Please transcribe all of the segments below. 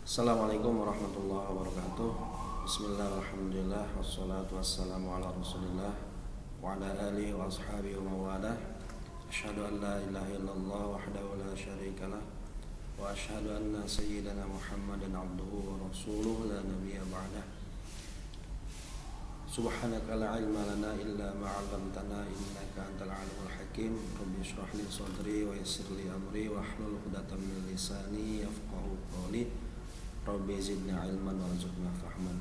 Assalamualaikum warahmatullahi wabarakatuh. Bismillahirrahmanirrahim. Wassalatu wassalamu ala rasulillah wa ala alihi wa ashabihi wa mawalah. Asyhadu an la ilaha illallah wahdahu la syarikalah wa asyhadu anna sayyidana Muhammadan abduhu wa rasuluhu la nabiyya ba'dah. Subhanaka la ilma lana illa ma 'allamtana innaka antal alimul hakim. Rabbi shrah li sadri wa yassir li amri wa hlul 'uqdatam min lisani yafqahu qawli. Rabbi zidni ilman warzuqna fahman.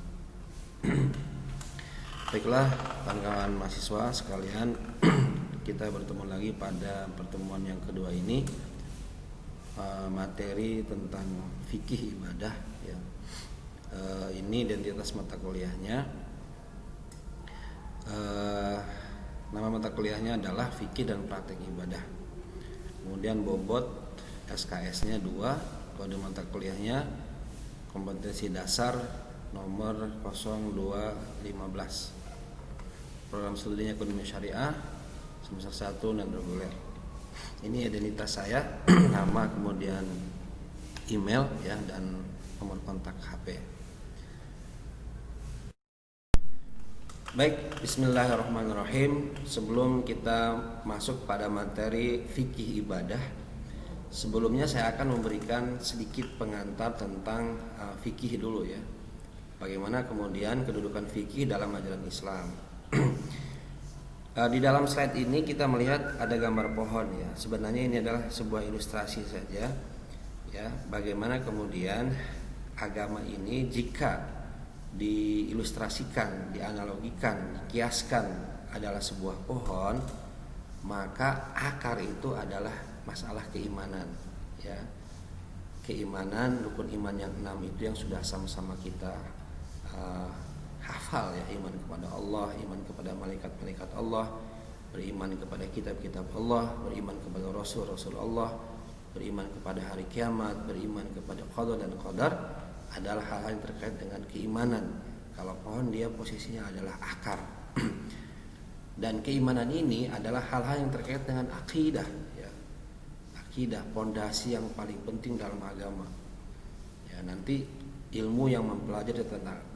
Baiklah, kawan-kawan mahasiswa sekalian, kita bertemu lagi pada pertemuan yang kedua ini, materi tentang fikih ibadah ya. Ini identitas mata kuliahnya. Nama mata kuliahnya adalah fikih dan praktek ibadah. Kemudian bobot SKS-nya 2, kode mata kuliahnya kompetensi dasar nomor 0215. Program studinya ekonomi syariah semester 1 dan reguler. Ini identitas saya, nama, kemudian email ya, dan nomor kontak HP. Baik, bismillahirrahmanirrahim. Sebelum kita masuk pada materi fikih ibadah, sebelumnya saya akan memberikan sedikit pengantar tentang fikih dulu ya. Bagaimana kemudian kedudukan fikih dalam ajaran Islam. Di dalam slide ini kita melihat ada gambar pohon ya. Sebenarnya ini adalah sebuah ilustrasi saja ya. Bagaimana kemudian agama ini jika diilustrasikan, dianalogikan, dikiaskan adalah sebuah pohon, maka akar itu adalah masalah keimanan ya. Keimanan, rukun iman yang 6 itu yang sudah sama-sama kita hafal ya. Iman kepada Allah, iman kepada malaikat-malaikat Allah, beriman kepada kitab-kitab Allah, beriman kepada rasul-rasul Allah, beriman kepada hari kiamat, beriman kepada qada dan qadar, adalah hal-hal yang terkait dengan keimanan. Kalau pohon dia posisinya adalah akar. Dan keimanan ini adalah hal-hal yang terkait dengan akidah ya. Akidah, pondasi yang paling penting dalam agama. Ya, nanti ilmu yang mempelajari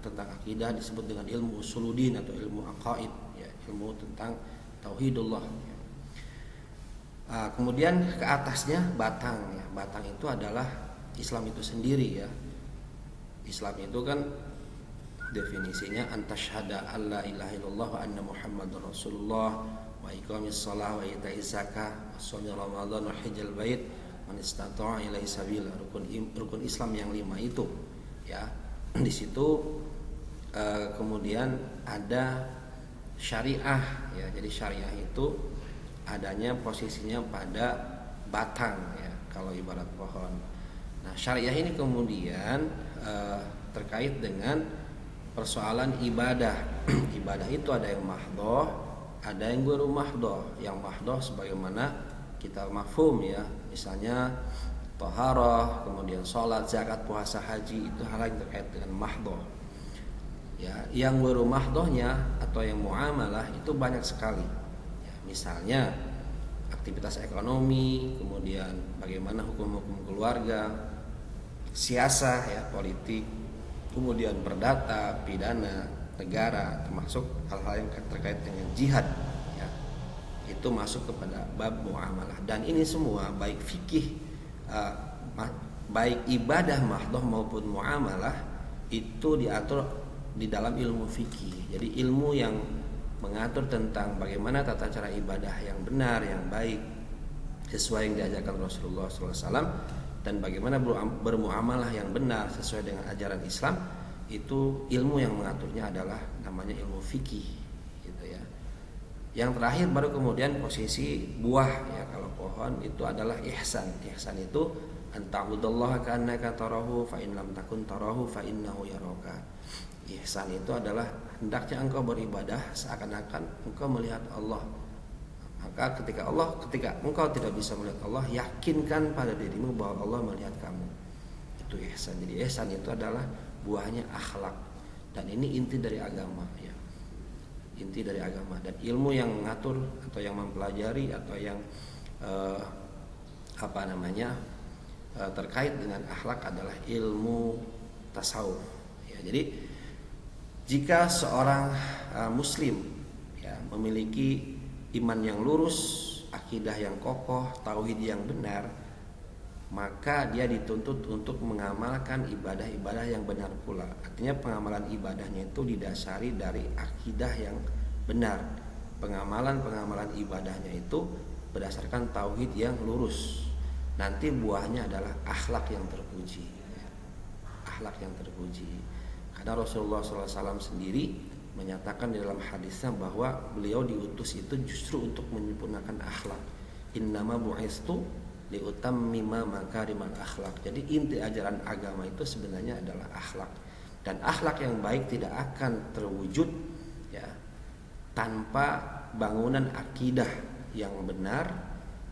tentang akidah disebut dengan ilmu usuluddin atau ilmu aqaid ya, ilmu tentang tauhidullah ya. Kemudian ke atasnya batang ya. Batang itu adalah Islam itu sendiri ya. Islam itu kan definisinya antasyhada alla ilaha illallah wa anna muhammadar rasulullah wa iqamis shalah wa itaiz zakah wa shaum ramadan wa hajjal bait man istata'a ilaihi sabila. Rukun Islam yang 5 itu ya. Di situ kemudian ada syariah ya. Jadi syariah itu adanya posisinya pada batang ya, kalau ibarat pohon. Nah, syariah ini kemudian terkait dengan persoalan ibadah. Ibadah itu ada yang mahdoh, ada yang ghairu mahdoh. Yang mahdoh sebagaimana kita mafhum ya, misalnya thaharah, kemudian sholat, zakat, puasa, haji, itu hal yang terkait dengan mahdoh ya. Yang ghairu mahdohnya atau yang muamalah itu banyak sekali ya, misalnya aktivitas ekonomi, kemudian bagaimana hukum-hukum keluarga, siasah ya, politik, kemudian perdata, pidana, negara, termasuk hal-hal yang terkait dengan jihad ya. Itu masuk kepada bab muamalah. Dan ini semua baik fikih, baik ibadah mahdoh maupun muamalah itu diatur di dalam ilmu fikih. Jadi ilmu yang mengatur tentang bagaimana tata cara ibadah yang benar, yang baik, sesuai yang diajarkan Rasulullah SAW, dan bagaimana bermuamalah yang benar sesuai dengan ajaran Islam, itu ilmu yang mengaturnya adalah namanya ilmu fikih gitu ya. Yang terakhir baru kemudian posisi buah ya. Kalau pohon itu adalah ihsan. Ihsan itu anta'budallaha ka'annaka tarahu fa in lam takun tarahu fa innahu yaraka. Ihsan itu adalah hendaknya engkau beribadah seakan-akan engkau melihat Allah. Maka ketika engkau tidak bisa melihat Allah, yakinkan pada dirimu bahwa Allah melihat kamu. Itu ihsan. Jadi ihsan itu adalah buahnya akhlak. Dan ini inti dari agama ya. Inti dari agama. Dan ilmu yang mengatur atau yang mempelajari atau yang terkait dengan akhlak adalah ilmu tasawuf. Ya, jadi jika seorang muslim ya, memiliki iman yang lurus, akidah yang kokoh, tauhid yang benar, maka dia dituntut untuk mengamalkan ibadah-ibadah yang benar pula. Artinya pengamalan ibadahnya itu didasari dari akidah yang benar. Pengamalan ibadahnya itu berdasarkan tauhid yang lurus. Nanti buahnya adalah akhlak yang terpuji. Akhlak yang terpuji. Karena Rasulullah SAW sendiri menyatakan di dalam hadisnya bahwa beliau diutus itu justru untuk menyempurnakan akhlak. Innama bu'istu liutammima makarimal akhlak. Jadi inti ajaran agama itu sebenarnya adalah akhlak. Dan akhlak yang baik tidak akan terwujud ya tanpa bangunan akidah yang benar,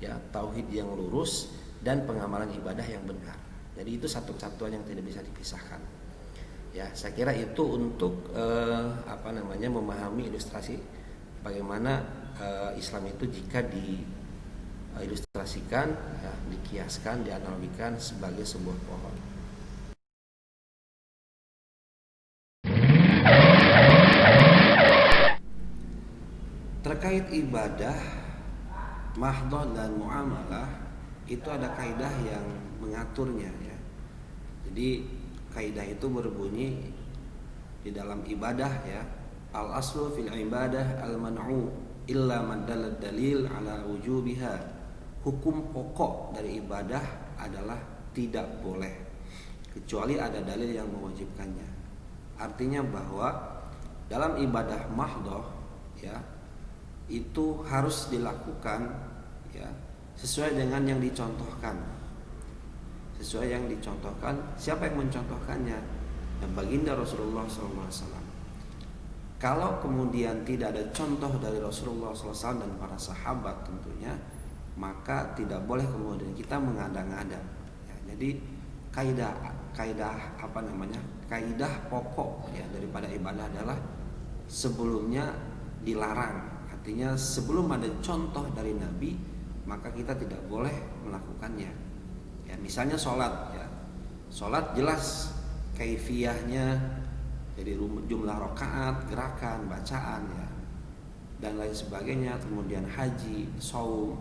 ya tauhid yang lurus dan pengamalan ibadah yang benar. Jadi itu satu kesatuan yang tidak bisa dipisahkan. Ya, saya kira itu untuk memahami ilustrasi bagaimana Islam itu jika diilustrasikan, ya, dikiaskan, dianalogikan sebagai sebuah pohon. Terkait ibadah, mahdhah dan muamalah itu ada kaidah yang mengaturnya ya. Jadi kaidah itu berbunyi di dalam ibadah ya, al aslu fil ibadah al man'u illa man dalal dalil ala wujubiha. Hukum pokok dari ibadah adalah tidak boleh kecuali ada dalil yang mewajibkannya. Artinya bahwa dalam ibadah mahdhah ya itu harus dilakukan ya sesuai dengan yang dicontohkan. Sesuai yang dicontohkan. Siapa yang mencontohkannya? Ya, baginda Rasulullah SAW. Kalau kemudian tidak ada contoh dari Rasulullah SAW dan para sahabat tentunya, maka tidak boleh kemudian kita mengada-ngada. Ya, jadi kaidah pokok ya daripada ibadah adalah sebelumnya dilarang. Artinya sebelum ada contoh dari Nabi, maka kita tidak boleh melakukannya. Ya, misalnya sholat ya. Sholat jelas kaifiyahnya, jadi jumlah rakaat, gerakan, bacaan ya, dan lain sebagainya. Kemudian haji, shaum,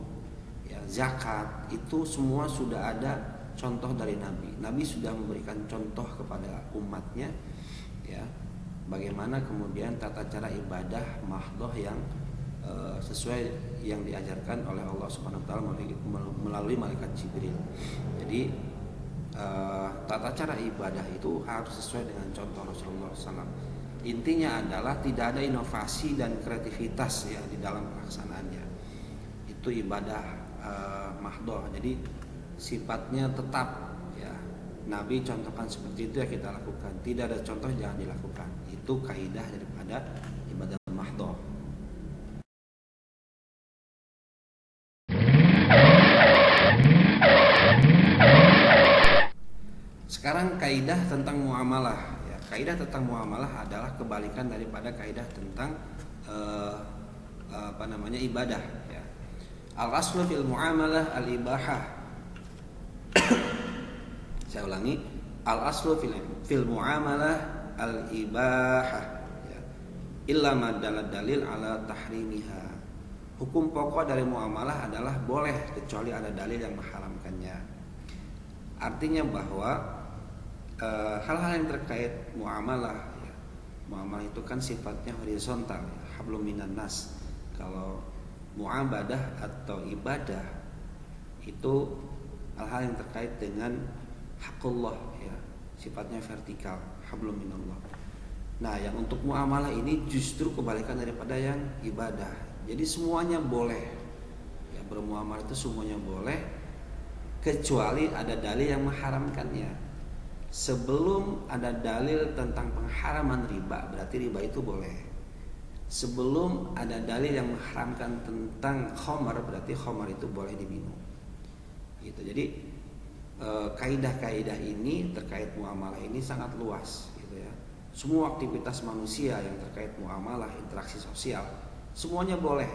ya, zakat, itu semua sudah ada contoh dari Nabi. Nabi sudah memberikan contoh kepada umatnya ya, bagaimana kemudian tata cara ibadah mahdhah yang sesuai yang diajarkan oleh Allah Subhanahu wa taala melalui malaikat Jibril. Jadi tata cara ibadah itu harus sesuai dengan contoh Rasulullah SAW. Intinya adalah tidak ada inovasi dan kreativitas ya di dalam pelaksanaannya. Itu ibadah mahdhah. Jadi sifatnya tetap ya. Nabi contohkan seperti itu ya kita lakukan. Tidak ada contoh jangan dilakukan. Itu kaidah daripada ibadah mahdhah. Sekarang kaidah tentang muamalah ya. Kaidah tentang muamalah adalah kebalikan daripada kaidah tentang ibadah ya. Al-aslu fil muamalah al-ibahah. Saya ulangi, al-aslu fil muamalah al-ibahah ya. Illa ma dalil ala tahrimiha. Hukum pokok dari muamalah adalah boleh kecuali ada dalil yang mengharamkannya. Artinya bahwa hal-hal yang terkait muamalah ya. Muamalah itu kan sifatnya horizontal ya. Hablum minan nas. Kalau muabadah atau ibadah itu hal-hal yang terkait dengan hakullah ya, sifatnya vertikal, hablum minallah. Nah, yang untuk muamalah ini justru kebalikan daripada yang ibadah. Jadi semuanya boleh ya, bermuamalah itu semuanya boleh kecuali ada dalil yang mengharamkannya. Sebelum ada dalil tentang pengharaman riba, berarti riba itu boleh. Sebelum ada dalil yang mengharamkan tentang khamar, berarti khamar itu boleh diminum. Gitu. Jadi kaidah-kaidah ini terkait muamalah ini sangat luas, gitu ya. Semua aktivitas manusia yang terkait muamalah, interaksi sosial, semuanya boleh,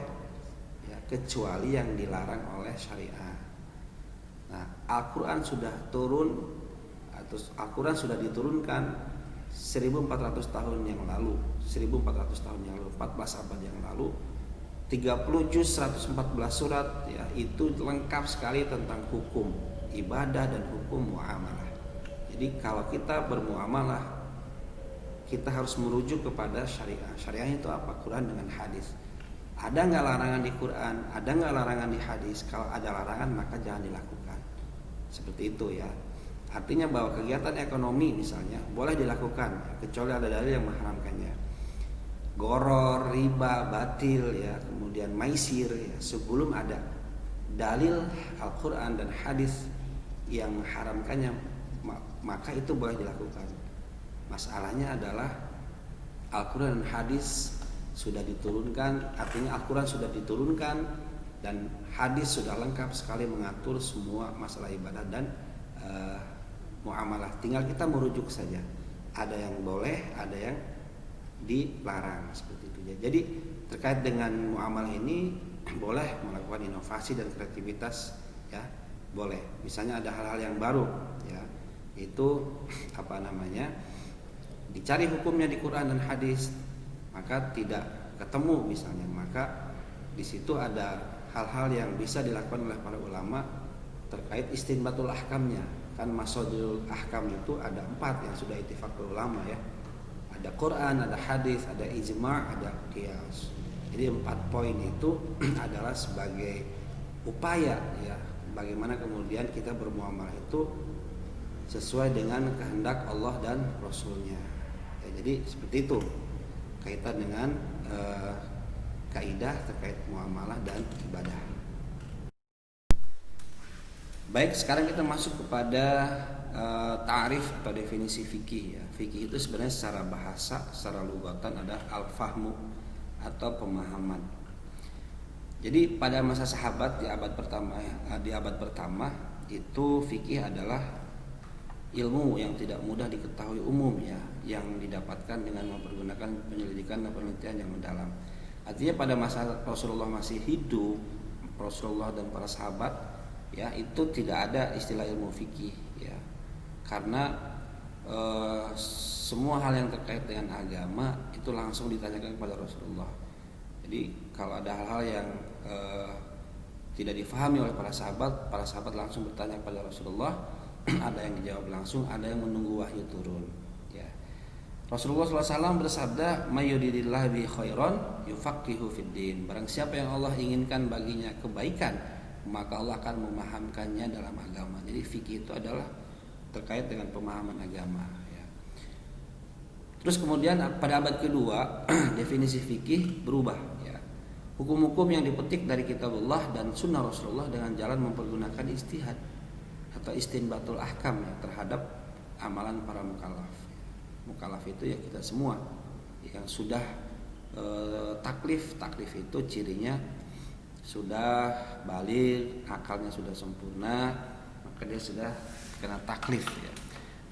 ya, kecuali yang dilarang oleh syariat. Nah, Al-Quran sudah turun Terus Al-Quran sudah diturunkan 1400 tahun yang lalu, 1400 tahun yang lalu, 14 abad yang lalu, 30 juz 114 surat ya, itu lengkap sekali tentang hukum ibadah dan hukum muamalah. Jadi kalau kita bermuamalah, kita harus merujuk kepada syariah. Syariah itu apa? Quran dengan hadis. Ada nggak larangan di Quran? Ada nggak larangan di hadis? Kalau ada larangan maka jangan dilakukan. Seperti itu ya. Artinya bahwa kegiatan ekonomi misalnya boleh dilakukan kecuali ada dalil yang mengharamkannya. Goror, riba, batil ya, kemudian maisir ya, sebelum ada dalil Al-Quran dan hadis yang mengharamkannya maka itu boleh dilakukan. Masalahnya adalah Al-Quran dan hadis sudah diturunkan, artinya Al-Quran sudah diturunkan dan hadis sudah lengkap sekali mengatur semua masalah ibadah dan muamalah. Tinggal kita merujuk saja. Ada yang boleh, ada yang dilarang seperti itu ya. Jadi terkait dengan muamalah ini boleh melakukan inovasi dan kreativitas ya, boleh. Misalnya ada hal-hal yang baru ya, itu apa namanya, dicari hukumnya di Quran dan hadis, maka tidak ketemu misalnya, maka di situ ada hal-hal yang bisa dilakukan oleh para ulama terkait istinbatul ahkamnya. Kan masodul ahkam itu ada 4 yang sudah ittifaq ulama ya. Ada Quran, ada hadis, ada ijma', ada qiyas. Jadi 4 poin itu adalah sebagai upaya ya, bagaimana kemudian kita bermuamalah itu sesuai dengan kehendak Allah dan Rasulnya ya. Jadi seperti itu kaitan dengan kaidah terkait muamalah dan ibadah. Baik, sekarang kita masuk kepada ta'rif atau definisi fikih ya. Fikih itu sebenarnya secara bahasa, secara lugatan adalah al-fahmu atau pemahaman. Jadi pada masa sahabat di abad pertama itu fikih adalah ilmu yang tidak mudah diketahui umum ya, yang didapatkan dengan mempergunakan penyelidikan dan penelitian yang mendalam. Artinya pada masa Rasulullah masih hidup, Rasulullah dan para sahabat ya, itu tidak ada istilah ilmu fikih ya, karena semua hal yang terkait dengan agama itu langsung ditanyakan kepada Rasulullah. Jadi kalau ada hal-hal yang tidak difahami oleh para sahabat langsung bertanya kepada Rasulullah. Ada yang dijawab langsung, ada yang menunggu wahyu turun ya. Rasulullah SAW bersabda, "Mayyuridillahu bi khairan yufaqihu fid din." Barang siapa yang Allah inginkan baginya kebaikan, maka Allah akan memahamkannya dalam agama. Jadi fikih itu adalah terkait dengan pemahaman agama ya. Terus kemudian pada abad kedua definisi fikih berubah ya. Hukum-hukum yang dipetik dari kitabullah dan sunnah Rasulullah dengan jalan mempergunakan ijtihad atau istinbatul ahkam ya, terhadap amalan para mukallaf. Mukallaf itu ya kita semua yang sudah taklif itu cirinya sudah balik, akalnya sudah sempurna, maka dia sudah kena taklif ya.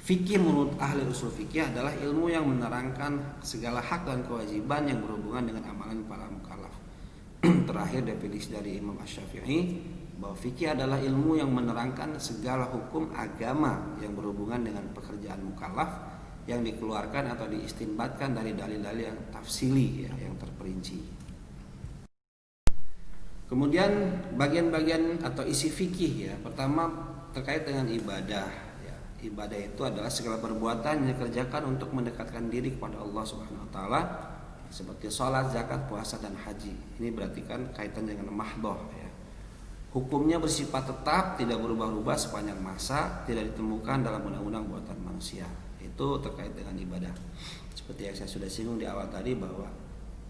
Fikih menurut ahli usul fikih adalah ilmu yang menerangkan segala hak dan kewajiban yang berhubungan dengan amalan para mukallaf. Terakhir definisi dari Imam Asy-Syafi'i bahwa fikih adalah ilmu yang menerangkan segala hukum agama yang berhubungan dengan pekerjaan mukallaf yang dikeluarkan atau diistinbatkan dari dalil-dalil yang tafsili ya, yang terperinci. Kemudian bagian-bagian atau isi fikih ya, pertama terkait dengan ibadah ya. Ibadah itu adalah segala perbuatan yang dikerjakan untuk mendekatkan diri kepada Allah Subhanahu wa taala seperti sholat, zakat, puasa dan haji. Ini berarti kan kaitan dengan mahdhah ya. Hukumnya bersifat tetap, tidak berubah-ubah sepanjang masa, tidak ditemukan dalam undang-undang buatan manusia. Itu terkait dengan ibadah. Seperti yang saya sudah singgung di awal tadi bahwa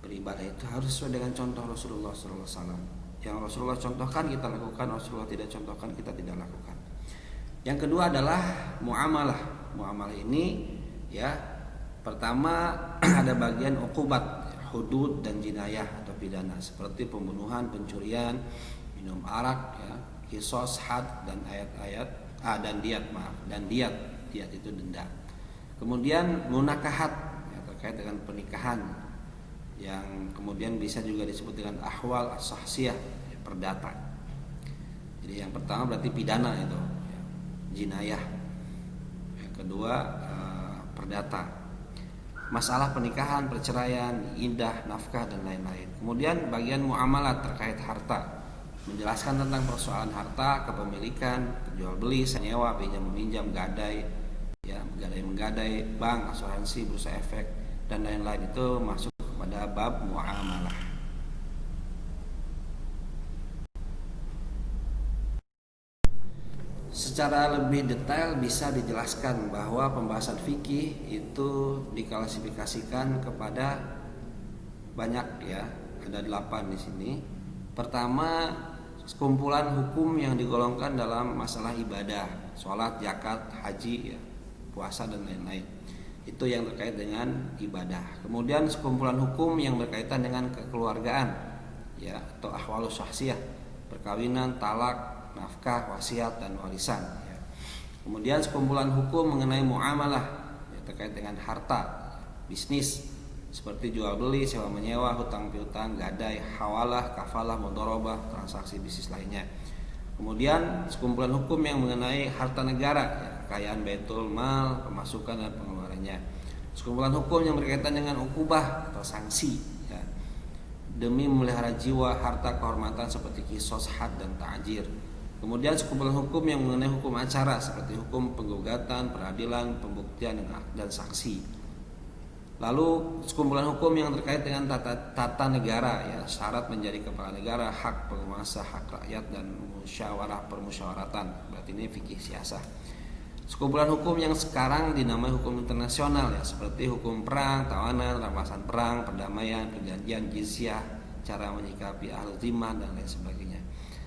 beribadah itu harus sesuai dengan contoh Rasulullah SAW. Yang Rasulullah contohkan kita lakukan, Rasulullah tidak contohkan kita tidak lakukan. Yang kedua adalah muamalah. Muamalah ini ya, pertama ada bagian uqubat, hudud dan jinayah atau pidana seperti pembunuhan, pencurian, minum arak ya, qisas, had dan ayat-ayat dan diat itu denda. Kemudian munakahat ya, terkait dengan pernikahan yang kemudian bisa juga disebut dengan ahwal as-sahsiyah ya, perdata. Jadi yang pertama berarti pidana itu ya, jinayah ya. kedua perdata. Masalah pernikahan, perceraian, iddah, nafkah dan lain-lain. Kemudian bagian muamalah terkait harta, menjelaskan tentang persoalan harta, kepemilikan, jual beli, senyewa, pinjam meminjam, gadai, ya, gadai menggadai, bank, asuransi, bursa efek dan lain-lain. Itu masuk kepada bab muamalah. Secara lebih detail bisa dijelaskan bahwa pembahasan fikih itu diklasifikasikan kepada banyak, ya, ada 8 di sini. Pertama, kumpulan hukum yang digolongkan dalam masalah ibadah, sholat, zakat, haji, ya, puasa dan lain-lain. Itu yang terkait dengan ibadah. Kemudian sekumpulan hukum yang berkaitan dengan kekeluargaan, ya, atau ahwalus syahsiyah, perkawinan, talak, nafkah, wasiat dan warisan, ya. Kemudian sekumpulan hukum mengenai muamalah, ya, terkait dengan harta, bisnis seperti jual beli, sewa menyewa, hutang piutang, gadai, hawalah, kafalah, mudharabah, transaksi bisnis lainnya. Kemudian sekumpulan hukum yang mengenai harta negara, ya, kekayaan baitul mal, pemasukan dan pengeluarannya. Sekumpulan hukum yang berkaitan dengan ukubah atau sanksi, ya, demi memelihara jiwa, harta, kehormatan seperti qisas, had dan ta'jir. Kemudian sekumpulan hukum yang mengenai hukum acara seperti hukum penggugatan, peradilan, pembuktian dan saksi. Lalu sekumpulan hukum yang terkait dengan tata negara, ya, syarat menjadi kepala negara, hak penguasa, hak rakyat dan musyawarah permusyawaratan. Berarti ini fikih siasah. Sekumpulan hukum yang sekarang dinamai hukum internasional, ya, seperti hukum perang, tawanan, rampasan perang, perdamaian, perjanjian, jizyah, cara menyikapi ahli zimmah dan lain sebagainya.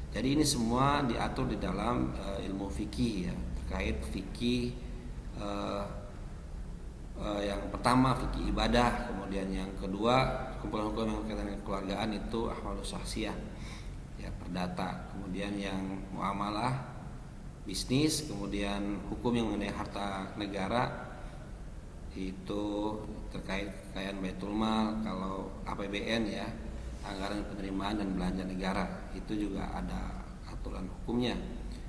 Jadi ini semua diatur di dalam ilmu fikih, ya, terkait fikih yang pertama fikih ibadah, kemudian yang kedua kumpulan hukum yang berkaitan dengan kekeluargaan itu ahwalus syahsiyah, ya, perdata. Kemudian yang muamalah, bisnis, kemudian hukum yang mengenai harta negara itu terkait kekayaan baitul mal, kalau APBN, ya, anggaran penerimaan dan belanja negara, itu juga ada aturan hukumnya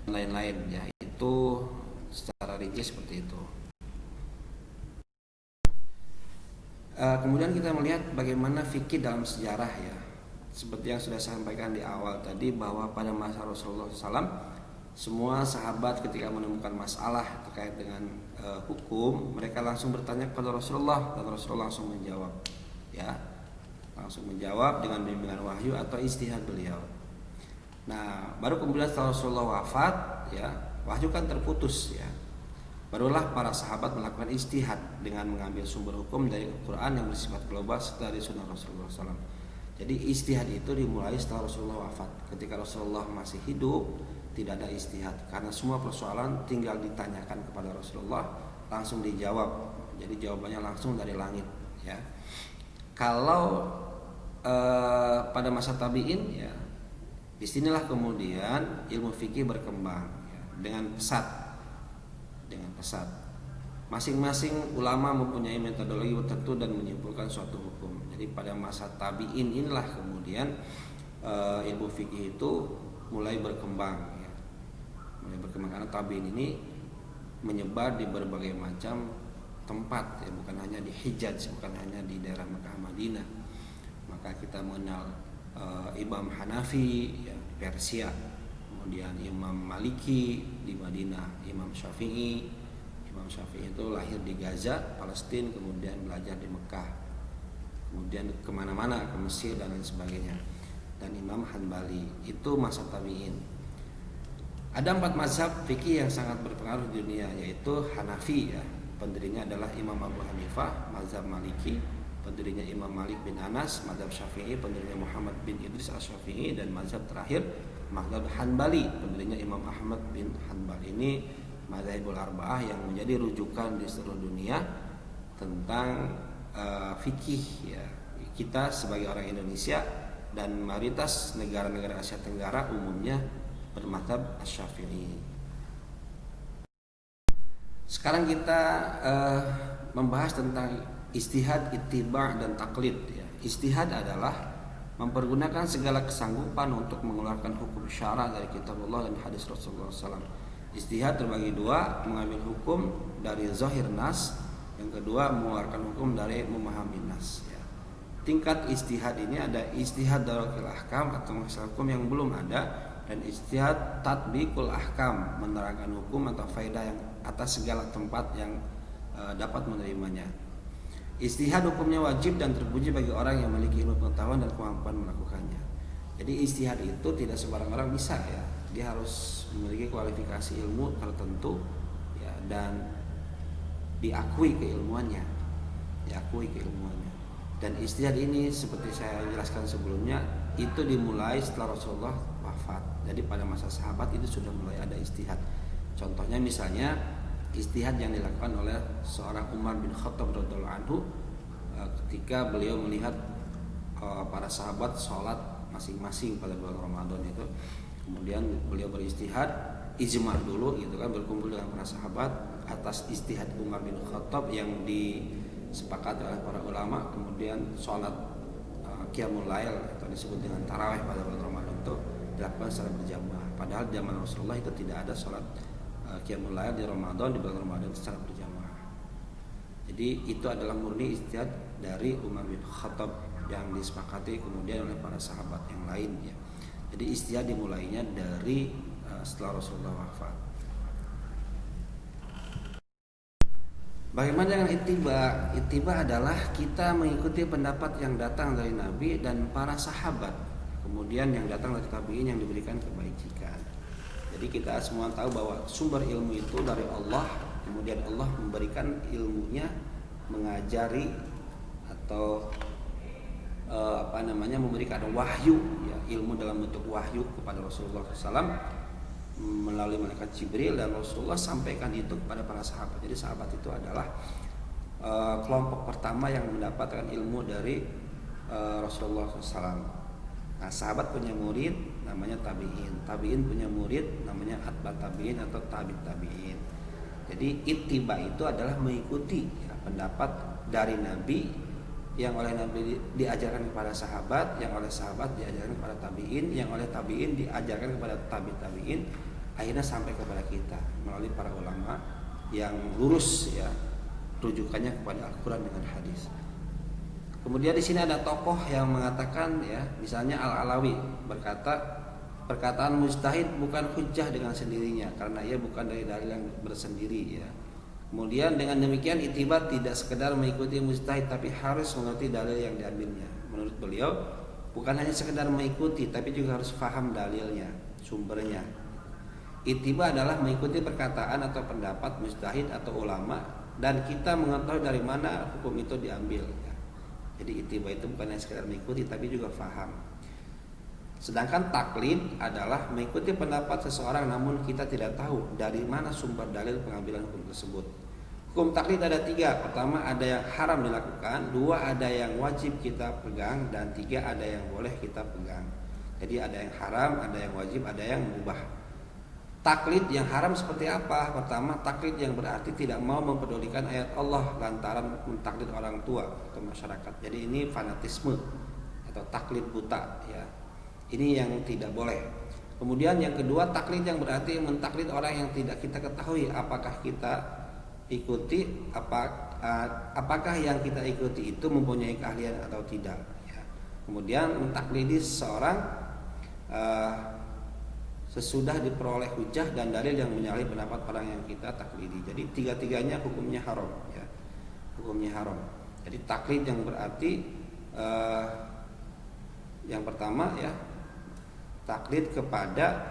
dan lain-lain, ya. Itu secara rinci seperti itu. Kemudian kita melihat bagaimana fikih dalam sejarah, ya. Seperti yang sudah saya sampaikan di awal tadi, bahwa pada masa Rasulullah SAW, semua sahabat ketika menemukan masalah terkait dengan hukum, mereka langsung bertanya kepada Rasulullah dan Rasulullah langsung menjawab, ya, langsung menjawab dengan bimbingan wahyu atau ijtihad beliau. Nah, baru kemudian setelah Rasulullah wafat, ya, wahyu kan terputus, ya. Barulah para sahabat melakukan ijtihad dengan mengambil sumber hukum dari Al-Quran yang bersifat global serta dari sunnah Rasulullah SAW. Jadi ijtihad itu dimulai setelah Rasulullah wafat. Ketika Rasulullah masih hidup, tidak ada ijtihad, karena semua persoalan tinggal ditanyakan kepada Rasulullah, langsung dijawab. Jadi jawabannya langsung dari langit, ya. Kalau pada masa tabi'in, ya, disinilah kemudian ilmu fikih berkembang, ya, dengan pesat. Masing-masing ulama mempunyai metodologi tertentu dan menyimpulkan suatu hukum. Jadi pada masa tabi'in inilah kemudian ilmu fikih itu mulai berkembang, ya. Mulai berkembang karena tabi'in ini menyebar di berbagai macam tempat, ya, bukan hanya di Hijaz, bukan hanya di daerah Mekah Madinah. Maka kita mengenal Imam Hanafi, ya, di Persia, kemudian Imam Maliki di Madinah, Imam Syafi'i itu lahir di Gaza, Palestina, kemudian belajar di Mekah, kemudian kemana-mana, ke Mesir dan lain sebagainya. Dan Imam Hanbali itu masa tabi'in. Ada 4 mazhab fikih yang sangat berpengaruh di dunia, yaitu Hanafi, ya, pendirinya adalah Imam Abu Hanifah. Mazhab Maliki, pendirinya Imam Malik bin Anas. Mazhab Syafi'i, pendirinya Muhammad bin Idris al-Syafi'i. Dan mazhab terakhir mazhab Hanbali, pendirinya Imam Ahmad bin Hanbal. Ini mazhabul arba'ah yang menjadi rujukan di seluruh dunia tentang fikih, ya. Kita sebagai orang Indonesia dan mayoritas negara-negara Asia Tenggara umumnya bermadzhab Asy-Syafi'i. Sekarang kita membahas tentang ijtihad, ittiba' dan taklid, ya. Ijtihad adalah mempergunakan segala kesanggupan untuk mengeluarkan hukum syara dari kitab Allah dan hadis Rasulullah SAW. Ijtihad terbagi dua, mengambil hukum dari zahir nas, yang kedua mengeluarkan hukum dari memahami nas. Ya. Tingkat ijtihad ini ada ijtihad darakil ahkam atau masalah hukum yang belum ada, dan ijtihad tatbiqul ahkam, menerangkan hukum atau faedah yang atas segala tempat yang dapat menerimanya. Ijtihad hukumnya wajib dan terpuji bagi orang yang memiliki ilmu pengetahuan dan kemampuan melakukannya. Jadi ijtihad itu tidak sembarang orang bisa ya. Dia harus memiliki kualifikasi ilmu tertentu ya, dan diakui keilmuannya. Dan ijtihad ini seperti saya jelaskan sebelumnya itu dimulai setelah Rasulullah wafat. Jadi pada masa sahabat itu sudah mulai ada ijtihad. Contohnya misalnya ijtihad yang dilakukan oleh seorang Umar bin Khattab radhiyallahu anhu ketika beliau melihat para sahabat sholat masing-masing pada bulan Ramadan itu. Kemudian beliau beristihad, ijma dulu gitu kan, berkumpul dengan para sahabat atas istihad Umar bin Khattab yang disepakati oleh para ulama. Kemudian sholat qiyamul lail atau disebut dengan tarawih pada bulan Ramadan itu dilakukan secara berjamaah. Padahal zaman Rasulullah itu tidak ada sholat qiyamul lail di Ramadan, di bulan Ramadan secara berjamaah. Jadi itu adalah murni istihad dari Umar bin Khattab yang disepakati kemudian oleh para sahabat yang lain ya. Jadi istihad dimulainya dari setelah Rasulullah wafat. Bagaimana dengan ittiba? Ittiba adalah kita mengikuti pendapat yang datang dari Nabi dan para sahabat, kemudian yang datang dari tabi'in yang diberikan kebajikan. Jadi kita semua tahu bahwa sumber ilmu itu dari Allah, kemudian Allah memberikan ilmunya, mengajari atau memberikan wahyu ya, ilmu dalam bentuk wahyu kepada Rasulullah SAW melalui malaikat Jibril, dan Rasulullah sampaikan itu kepada para sahabat. Jadi sahabat itu adalah kelompok pertama yang mendapatkan ilmu dari Rasulullah SAW. Nah, sahabat punya murid namanya tabi'in, tabi'in punya murid namanya atba tabi'in atau tabi'in. Jadi ittiba itu adalah mengikuti ya, pendapat dari Nabi, yang oleh Nabi diajarkan kepada sahabat, yang oleh sahabat diajarkan kepada tabi'in, yang oleh tabi'in diajarkan kepada tabi'in, akhirnya sampai kepada kita melalui para ulama yang lurus ya, rujukannya kepada Al-Quran dengan hadis. Kemudian di sini ada tokoh yang mengatakan ya, misalnya Al-Alawi berkata, perkataan mujtahid bukan hujjah dengan sendirinya karena ia bukan dari dalil yang bersendiri ya. Kemudian dengan demikian ittiba tidak sekedar mengikuti mujtahid tapi harus mengerti dalil yang diambilnya. Menurut beliau bukan hanya sekedar mengikuti tapi juga harus paham dalilnya, sumbernya. Ittiba adalah mengikuti perkataan atau pendapat mujtahid atau ulama dan kita mengetahui dari mana hukum itu diambil ya. Jadi ittiba itu bukan hanya sekedar mengikuti tapi juga paham. Sedangkan taklid adalah mengikuti pendapat seseorang namun kita tidak tahu dari mana sumber dalil pengambilan hukum tersebut. Hukum taklid ada 3. Pertama ada yang haram dilakukan, 2 ada yang wajib kita pegang, dan 3 ada yang boleh kita pegang. Jadi ada yang haram, ada yang wajib, ada yang mubah. Taklid yang haram seperti apa? Pertama, taklid yang berarti tidak mau mempedulikan ayat Allah lantaran mentaklid orang tua atau masyarakat. Jadi ini fanatisme atau taklid buta ya. Ini yang tidak boleh. Kemudian yang kedua, taklid yang berarti mentaklid orang yang tidak kita ketahui apakah kita ikuti, apakah yang kita ikuti itu mempunyai keahlian atau tidak ya. Kemudian mentaklidi seseorang sesudah diperoleh hujah dan dalil yang menyalahi pendapat orang yang kita taklidi. Jadi tiga-tiganya hukumnya haram ya. Hukumnya haram. Jadi taklid yang berarti yang pertama ya, taklid kepada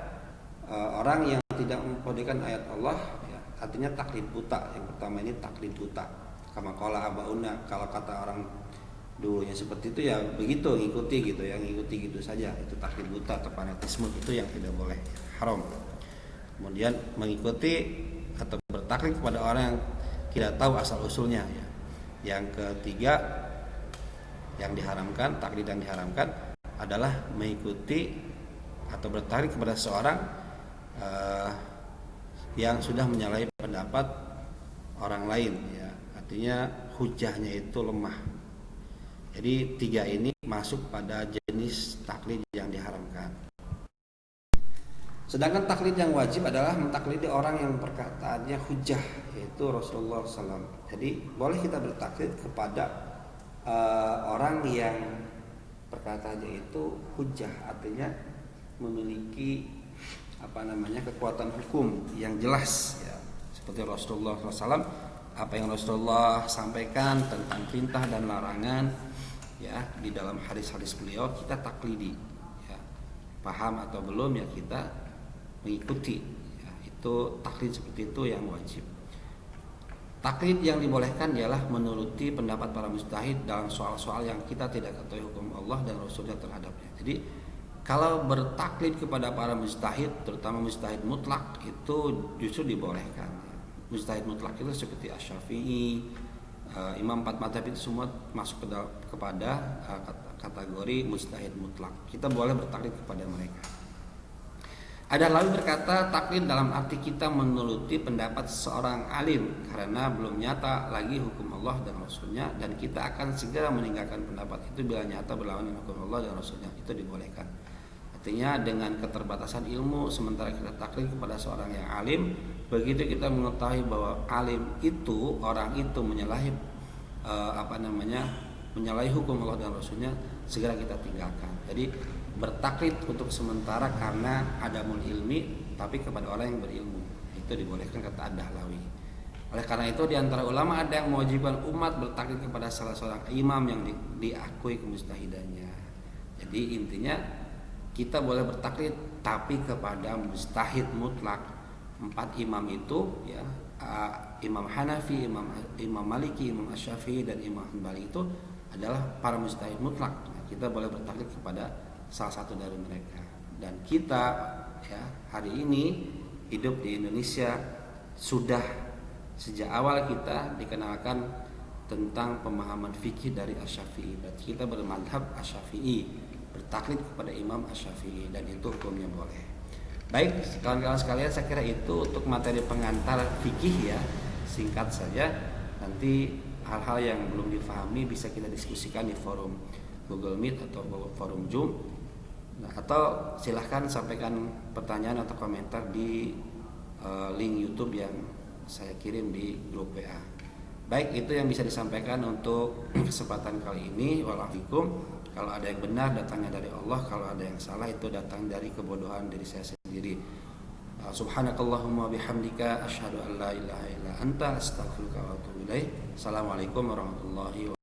orang yang tidak mempedulikan ayat Allah ya, artinya taklid buta. Yang pertama ini taklid buta. Kama qala abauna, kalau kata orang dulunya seperti itu ya begitu, ngikuti gitu ya, ngikuti gitu saja. Itu taklid buta atau fanatisme, itu yang tidak boleh, haram. Kemudian mengikuti atau bertaklid kepada orang yang tidak tahu asal usulnya ya. Yang ketiga yang diharamkan, taklid yang diharamkan adalah mengikuti atau bertaklid kepada seorang yang sudah menyalahi pendapat orang lain ya. Artinya hujahnya itu lemah. Jadi 3 ini masuk pada jenis taklid yang diharamkan. Sedangkan taklid yang wajib adalah mentaklidi orang yang perkataannya hujjah, yaitu Rasulullah SAW. Jadi boleh kita bertaklid kepada orang yang perkataannya itu hujjah, artinya memiliki kekuatan hukum yang jelas ya. Seperti Rasulullah SAW, apa yang Rasulullah sampaikan tentang perintah dan larangan ya di dalam hadis-hadis beliau kita taklidi ya. Paham atau belum ya kita mengikuti ya. Itu taklid seperti itu yang wajib. Taklid yang dibolehkan ialah menuruti pendapat para mujtahid dalam soal-soal yang kita tidak ketahui hukum Allah dan Rasulnya terhadapnya. Jadi kalau bertaklid kepada para mujtahid, terutama mujtahid mutlak, itu justru dibolehkan. Mujtahid mutlak itu seperti Asy-Syafi'i, Imam 4 mazhab itu semua masuk kepada kategori mujtahid mutlak. Kita boleh bertaklid kepada mereka. Ada lalu berkata taklid dalam arti kita menuruti pendapat seorang alim karena belum nyata lagi hukum Allah dan Rasulnya, dan kita akan segera meninggalkan pendapat itu bila nyata berlawanan hukum Allah dan Rasulnya. Itu dibolehkan. Artinya dengan keterbatasan ilmu, sementara kita taklid kepada seorang yang alim, begitu kita mengetahui bahwa alim itu, orang itu menyalahi menyalahi hukum Allah dan Rasulnya, segera kita tinggalkan. Jadi bertaklid untuk sementara karena adamul ilmi, tapi kepada orang yang berilmu itu dibolehkan, kata Ad-Dahlawi. Oleh karena itu di antara ulama ada yang mewajibkan umat bertaklid kepada salah seorang imam yang diakui kemustahidannya. Jadi intinya kita boleh bertaklid tapi kepada mujtahid mutlak. 4 imam itu ya, Imam Hanafi, Imam Maliki, Imam Asy-Syafi'i dan Imam Hanbali itu adalah para mujtahid mutlak. Kita boleh bertaklid kepada salah satu dari mereka. Dan kita ya hari ini hidup di Indonesia sudah sejak awal kita dikenalkan tentang pemahaman fikih dari Asy-Syafi'i. Berarti kita bermadhab Asy-Syafi'i, bertaklid kepada Imam Asy-Syafi'i, dan itu hukumnya boleh. Baik, kawan-kawan sekalian, saya kira itu untuk materi pengantar fikih ya, singkat saja. Nanti hal-hal yang belum difahami bisa kita diskusikan di forum Google Meet atau forum Zoom. Nah, atau silahkan sampaikan pertanyaan atau komentar di link YouTube yang saya kirim di grup WA. Baik, itu yang bisa disampaikan untuk kesempatan kali ini. Waalaikumsalam. Kalau ada yang benar datangnya dari Allah, kalau ada yang salah itu datang dari kebodohan diri saya sendiri. Subhanakallahumma bihamdika asyhadu an la ilaha illa anta astaghfiruka wa atubu ilaik. Assalamualaikum warahmatullahi wabarakatuh.